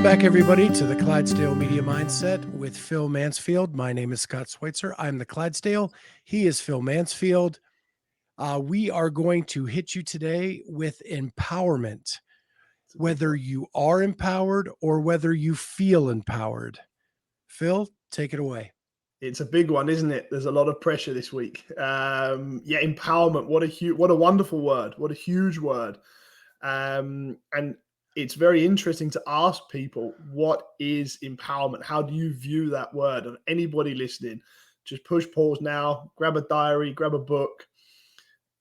Welcome back, everybody, to the Clydesdale Media Mindset with Phil Mansfield. My name is Scott Schweitzer. I'm the Clydesdale. He is Phil Mansfield. We are going to hit you today with empowerment, whether you are empowered or whether you feel empowered. Phil, take it away. It's a big one, isn't it? There's a lot of pressure this week. Empowerment. What a wonderful word. What a huge word. And it's very interesting to ask people, what is empowerment? How do you view that word? And anybody listening, just push pause now, grab a diary, grab a book,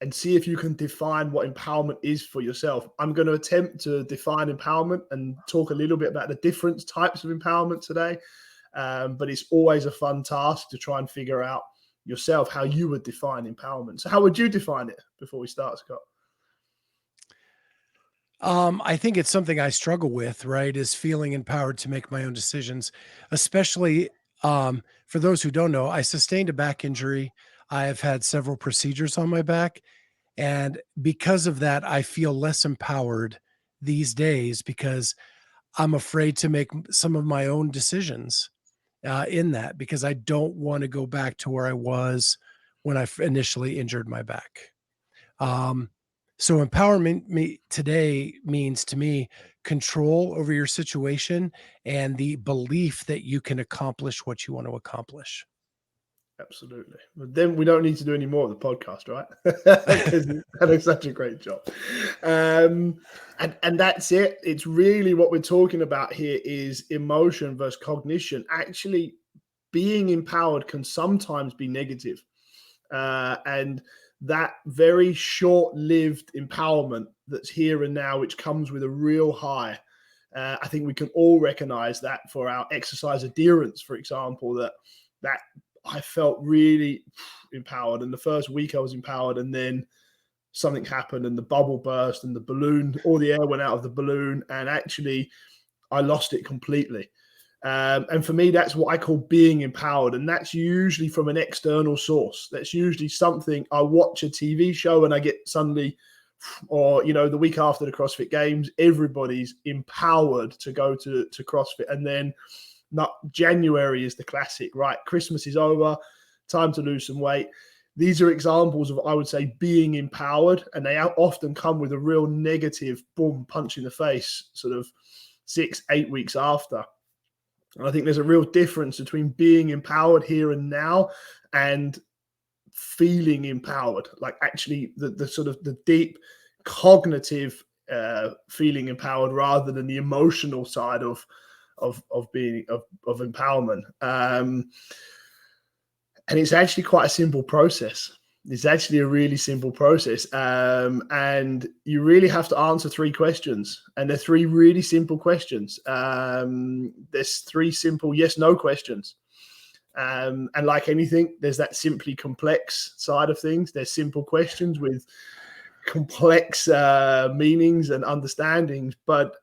and see if you can define what empowerment is for yourself. I'm going to attempt to define empowerment and talk a little bit about the different types of empowerment today. But it's always a fun task to try and figure out yourself how you would define empowerment. So how would you define it before we start, Scott? I think it's something I struggle with, right? Is feeling empowered to make my own decisions, especially for those who don't know, I sustained a back injury. I have had several procedures on my back. And because of that, I feel less empowered these days because I'm afraid to make some of my own decisions in that, because I don't want to go back to where I was when I initially injured my back. So empowerment today means to me control over your situation and the belief that you can accomplish what you want to accomplish. Absolutely. But then we don't need to do any more of the podcast, right? Because you've done such a great job. And that's it. It's really what we're talking about here is emotion versus cognition. Actually, being empowered can sometimes be negative. And that very short-lived empowerment that's here and now, which comes with a real high. I think we can all recognize that for our exercise adherence, for example, that I felt really empowered. And the first week I was empowered, and then something happened and the bubble burst and the balloon, all the air went out of the balloon, and actually I lost it completely. And for me, that's what I call being empowered. And that's usually from an external source. That's usually something I watch a TV show and I get suddenly, or, the week after the CrossFit Games, everybody's empowered to go to CrossFit. And then January is the classic, right? Christmas is over, time to lose some weight. These are examples of, I would say, being empowered. And they often come with a real negative, boom, punch in the face, sort of 6-8 weeks after. And I think there's a real difference between being empowered here and now and feeling empowered, like actually the sort of the deep cognitive feeling empowered rather than the emotional side of empowerment. And it's actually quite a simple process. It's actually a really simple process. And you really have to answer 3 questions. And they're 3 really simple questions. There's 3 simple yes-no questions. And like anything, there's that simply complex side of things. There's simple questions with complex meanings and understandings. But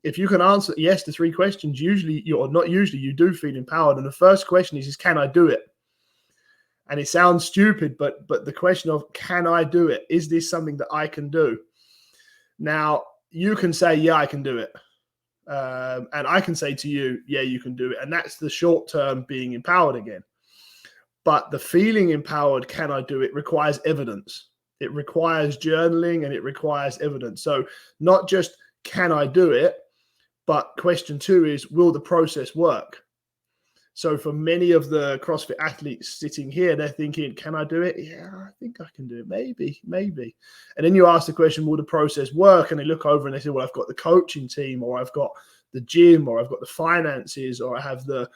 if you can answer yes to 3 questions, you do feel empowered. And the first question is can I do it? And it sounds stupid, but the question of, can I do it? Is this something that I can do? Now, you can say, yeah, I can do it. And I can say to you, yeah, you can do it. And that's the short term being empowered again. But the feeling empowered, can I do it, requires evidence. It requires journaling and it requires evidence. So not just can I do it, but question 2 is, will the process work? So for many of the CrossFit athletes sitting here, they're thinking, can I do it? Yeah, I think I can do it. Maybe. And then you ask the question, will the process work? And they look over and they say, well, I've got the coaching team, or I've got the gym, or I've got the finances, or I have the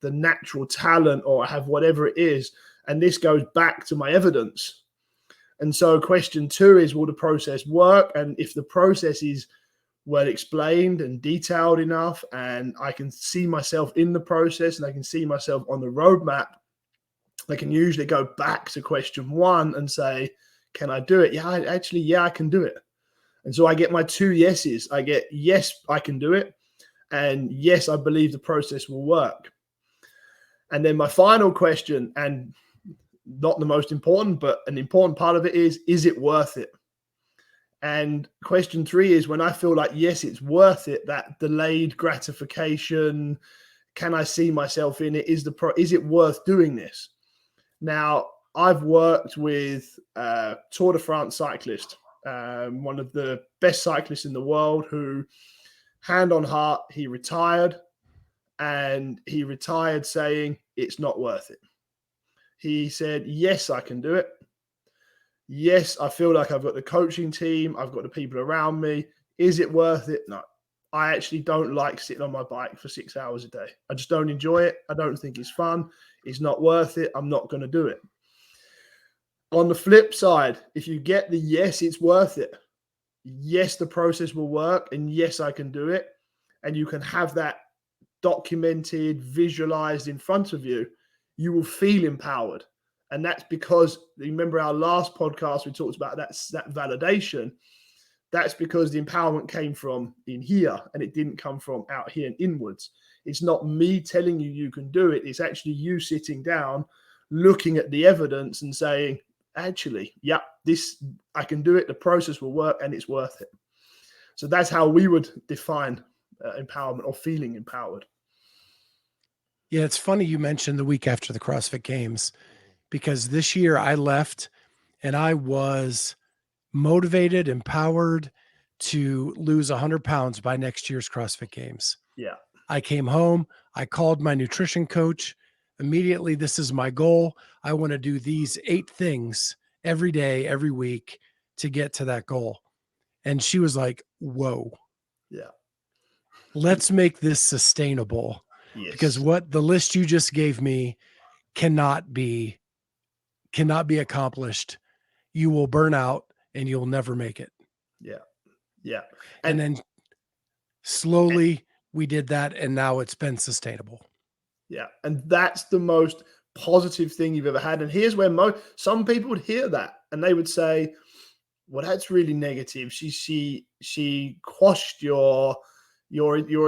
natural talent, or I have whatever it is. And this goes back to my evidence. And so question 2 is, will the process work? And if the process is well explained and detailed enough, and I can see myself in the process and I can see myself on the roadmap, I can usually go back to question 1 and say, can I do it? Yeah, I can do it. And so I get my 2 yeses. I get, yes, I can do it. And yes, I believe the process will work. And then my final question, and not the most important, but an important part of it is it worth it? And question 3 is when I feel like, yes, it's worth it, that delayed gratification, can I see myself in it? Is it worth doing this? Now, I've worked with Tour de France cyclist, one of the best cyclists in the world, who, hand on heart, he retired, and he retired saying it's not worth it. He said, yes, I can do it. Yes, I feel like I've got the coaching team. I've got the people around me. Is it worth it? No. I actually don't like sitting on my bike for 6 hours a day. I just don't enjoy it. I don't think it's fun. It's not worth it. I'm not going to do it. On the flip side, if you get the yes, it's worth it. Yes, the process will work. And yes, I can do it. And you can have that documented, visualized in front of you, you will feel empowered. And that's because, remember our last podcast, we talked about that validation. That's because the empowerment came from in here and it didn't come from out here and inwards. It's not me telling you you can do it. It's actually you sitting down, looking at the evidence and saying, actually, yeah, this, I can do it. The process will work and it's worth it. So that's how we would define empowerment, or feeling empowered. Yeah, it's funny you mentioned the week after the CrossFit Games, because this year I left and I was motivated, empowered to lose 100 pounds by next year's CrossFit Games. Yeah. I came home, I called my nutrition coach immediately. This is my goal. I want to do these 8 things every day, every week to get to that goal. And she was like, whoa. Yeah. Let's make this sustainable. Yes. Because what the list you just gave me cannot be accomplished. You will burn out and you'll never make it. Yeah. Yeah. And then slowly we did that, and now it's been sustainable. Yeah. And that's the most positive thing you've ever had. And here's where some people would hear that and they would say, well, that's really negative. She quashed your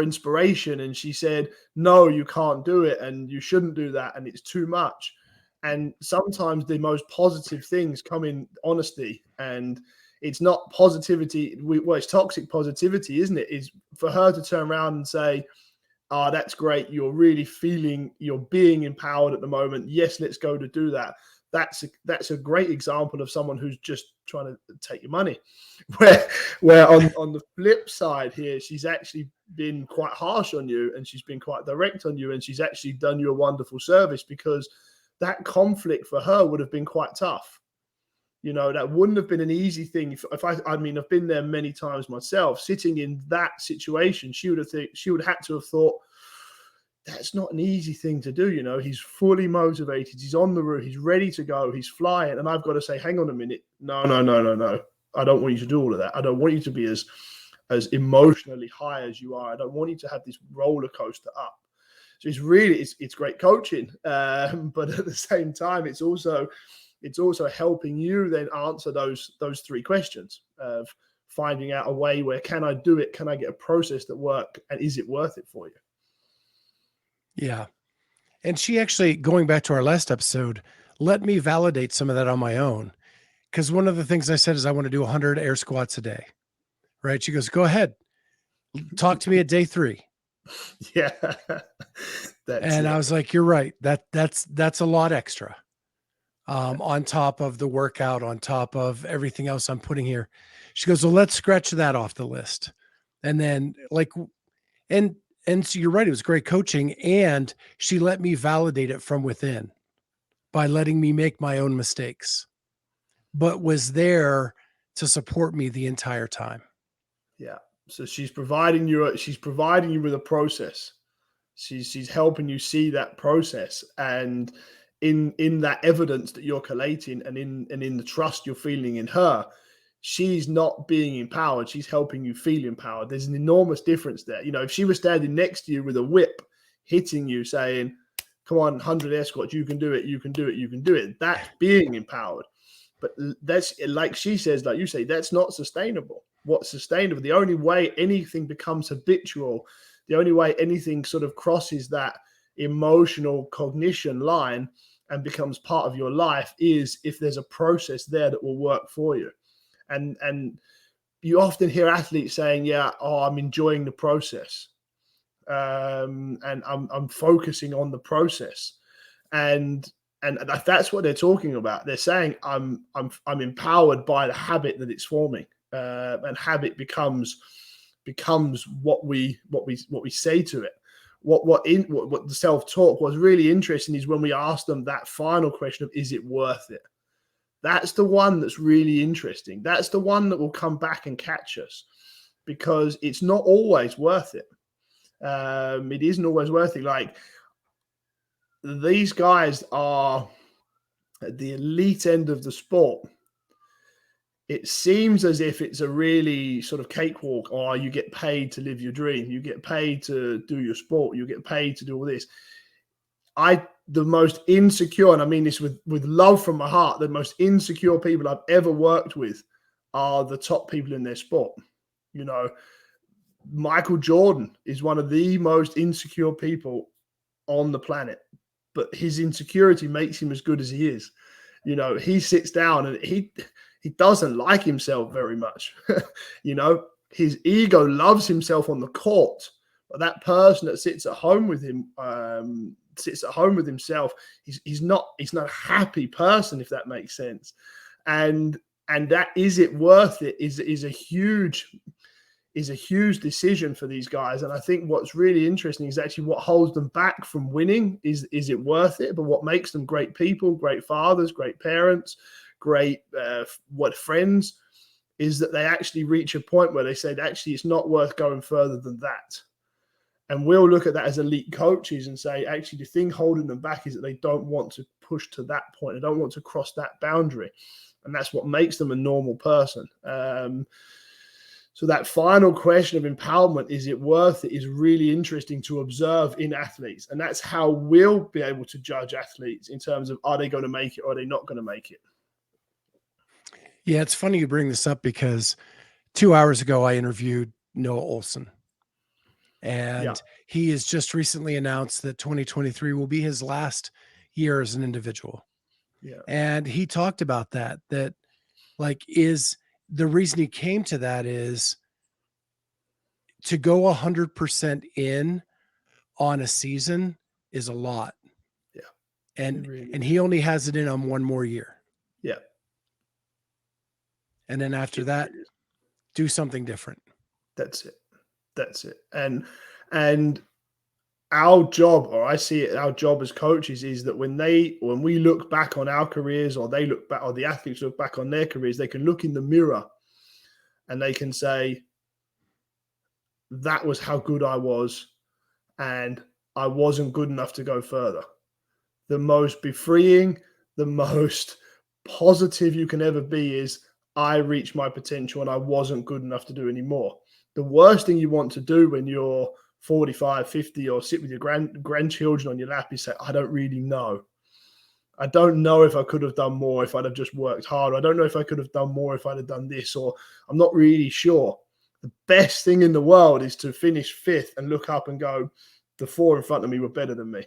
inspiration, and she said, no, you can't do it and you shouldn't do that and it's too much. And sometimes the most positive things come in honesty, and it's not positivity. Well, it's toxic positivity, isn't it? Is for her to turn around and say, oh, that's great. You're really feeling, you're being empowered at the moment. Yes, let's go to do that. That's a great example of someone who's just trying to take your money. Where on the flip side here, she's actually been quite harsh on you, and she's been quite direct on you, and she's actually done you a wonderful service, because that conflict for her would have been quite tough. You know, that wouldn't have been an easy thing. I mean, I've been there many times myself. Sitting in that situation, she would have had to have thought, that's not an easy thing to do. You know, he's fully motivated. He's on the route. He's ready to go. He's flying. And I've got to say, hang on a minute. No. I don't want you to do all of that. I don't want you to be as emotionally high as you are. I don't want you to have this roller coaster up. So it's great coaching. But at the same time, it's also helping you then answer those 3 questions of finding out a way where, can I do it? Can I get a process that works? And is it worth it for you? Yeah. And she actually, going back to our last episode, let me validate some of that on my own. Because one of the things I said is I want to do 100 air squats a day. Right. She goes, go ahead. Talk to me at day 3. Yeah. I was like, you're right. That's a lot extra. On top of the workout, on top of everything else I'm putting here. She goes, well, let's scratch that off the list. And then and so you're right. It was great coaching. And she let me validate it from within by letting me make my own mistakes, but was there to support me the entire time. Yeah. So she's providing you with a process. She's helping you see that process, and in that evidence that you're collating, and in the trust you're feeling in her, she's not being empowered. She's helping you feel empowered. There's an enormous difference there. You know, if she was standing next to you with a whip, hitting you, saying, come on, 100 air squats, you can do it, you can do it, you can do it. That's being empowered. But that's, like she says, like you say, that's not sustainable. What's sustainable? The only way anything becomes habitual, the only way anything sort of crosses that emotional cognition line and becomes part of your life, is if there's a process there that will work for you. And you often hear athletes saying, yeah, oh, I'm enjoying the process. And I'm focusing on the process. And that's what they're talking about. They're saying I'm empowered by the habit that it's forming, and habit becomes what we say to it. What the self-talk was really interesting is when we asked them that final question of, is it worth it? That's the one that's really interesting. That's the one that will come back and catch us, because it's not always worth it. It isn't always worth it. Like, these guys are at the elite end of the sport. It seems as if it's a really sort of cakewalk. Or you get paid to live your dream. You get paid to do your sport. You get paid to do all this. The most insecure, and I mean this with love from my heart, the most insecure people I've ever worked with are the top people in their sport. You know, Michael Jordan is one of the most insecure people on the planet, but his insecurity makes him as good as he is. You know, he sits down and he doesn't like himself very much. You know, his ego loves himself on the court, but that person that sits at home with him, sits at home with himself, he's not a happy person, if that makes sense. And that, is it worth it, is a huge decision for these guys. And I think what's really interesting is actually what holds them back from winning is it worth it? But what makes them great people, great fathers, great parents, great friends, is that they actually reach a point where they said, actually, it's not worth going further than that. And we'll look at that as elite coaches and say, actually, the thing holding them back is that they don't want to push to that point. They don't want to cross that boundary. And that's what makes them a normal person. So that final question of empowerment, is it worth it, is really interesting to observe in athletes. And that's how we'll be able to judge athletes in terms of, are they going to make it or are they not going to make it? Yeah, it's funny you bring this up, because 2 hours ago I interviewed Noah Olson. And he has just recently announced that 2023 will be his last year as an individual. Yeah. And he talked about that like, is the reason he came to that is to go 100% in on a season is a lot. Yeah. And really and he only has it in on one more year. Yeah. And then after that, do something different. That's it. And our job, or I see it, our job as coaches, is that when we look back on our careers, or they look back, or the athletes look back on their careers, they can look in the mirror and they can say, that was how good I was, and I wasn't good enough to go further. The most befreeing, the most positive you can ever be is, I reached my potential and I wasn't good enough to do anymore. The worst thing you want to do when you're 45, 50, or sit with your grandchildren on your lap is say, I don't really know. I don't know if I could have done more if I'd have just worked harder. I don't know if I could have done more if I'd have done this, or I'm not really sure. The best thing in the world is to finish fifth and look up and go, the four in front of me were better than me.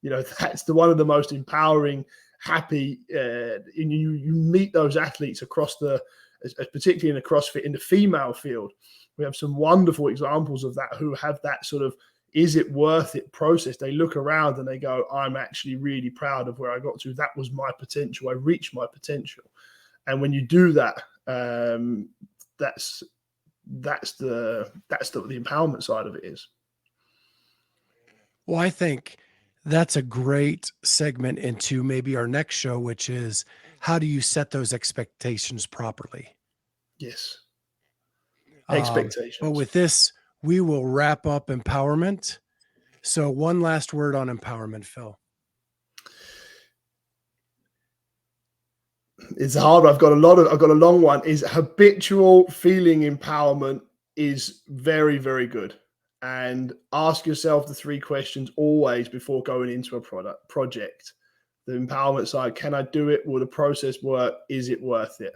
You know, that's one of the most empowering, happy, you meet those athletes across particularly in the CrossFit, in the female field. We have some wonderful examples of that, who have that sort of, is it worth it process. They look around and they go, I'm actually really proud of where I got to. That was my potential. I reached my potential. And when you do that, that's the empowerment side of it is. Well, I think that's a great segment into maybe our next show, which is, how do you set those expectations properly? Yes. Expectations. But with this, we will wrap up empowerment. So one last word on empowerment, Phil. It's hard. I've got a long one. Is habitual feeling empowerment is very, very good. And ask yourself the 3 questions always before going into a project. The empowerment side, can I do it? Will the process work? Is it worth it?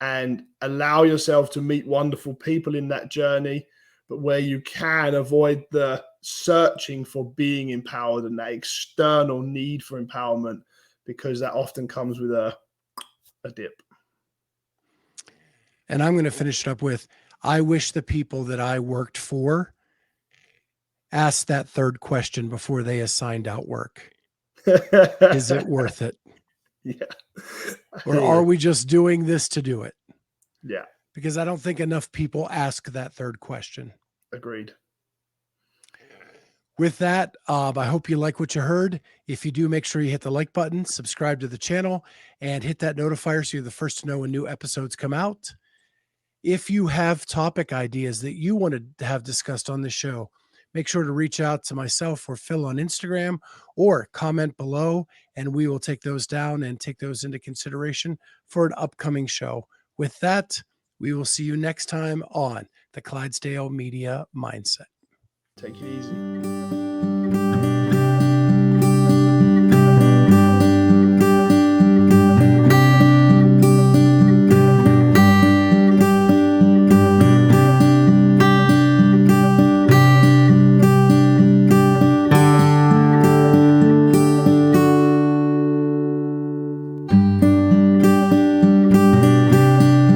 And allow yourself to meet wonderful people in that journey, but where you can, avoid the searching for being empowered and that external need for empowerment, because that often comes with a dip. And I'm going to finish it up with, I wish the people that I worked for asked that third question before they assigned out work. Is it worth it? Yeah. Or are we just doing this to do it? Yeah. Because I don't think enough people ask that third question. Agreed. With that, I hope you like what you heard. If you do, make sure you hit the like button, subscribe to the channel, and hit that notifier so you're the first to know when new episodes come out. If you have topic ideas that you wanted to have discussed on the show, make sure to reach out to myself or Phil on Instagram or comment below, and we will take those down and take those into consideration for an upcoming show. With that, we will see you next time on the Clydesdale Media Mindset. Take it easy.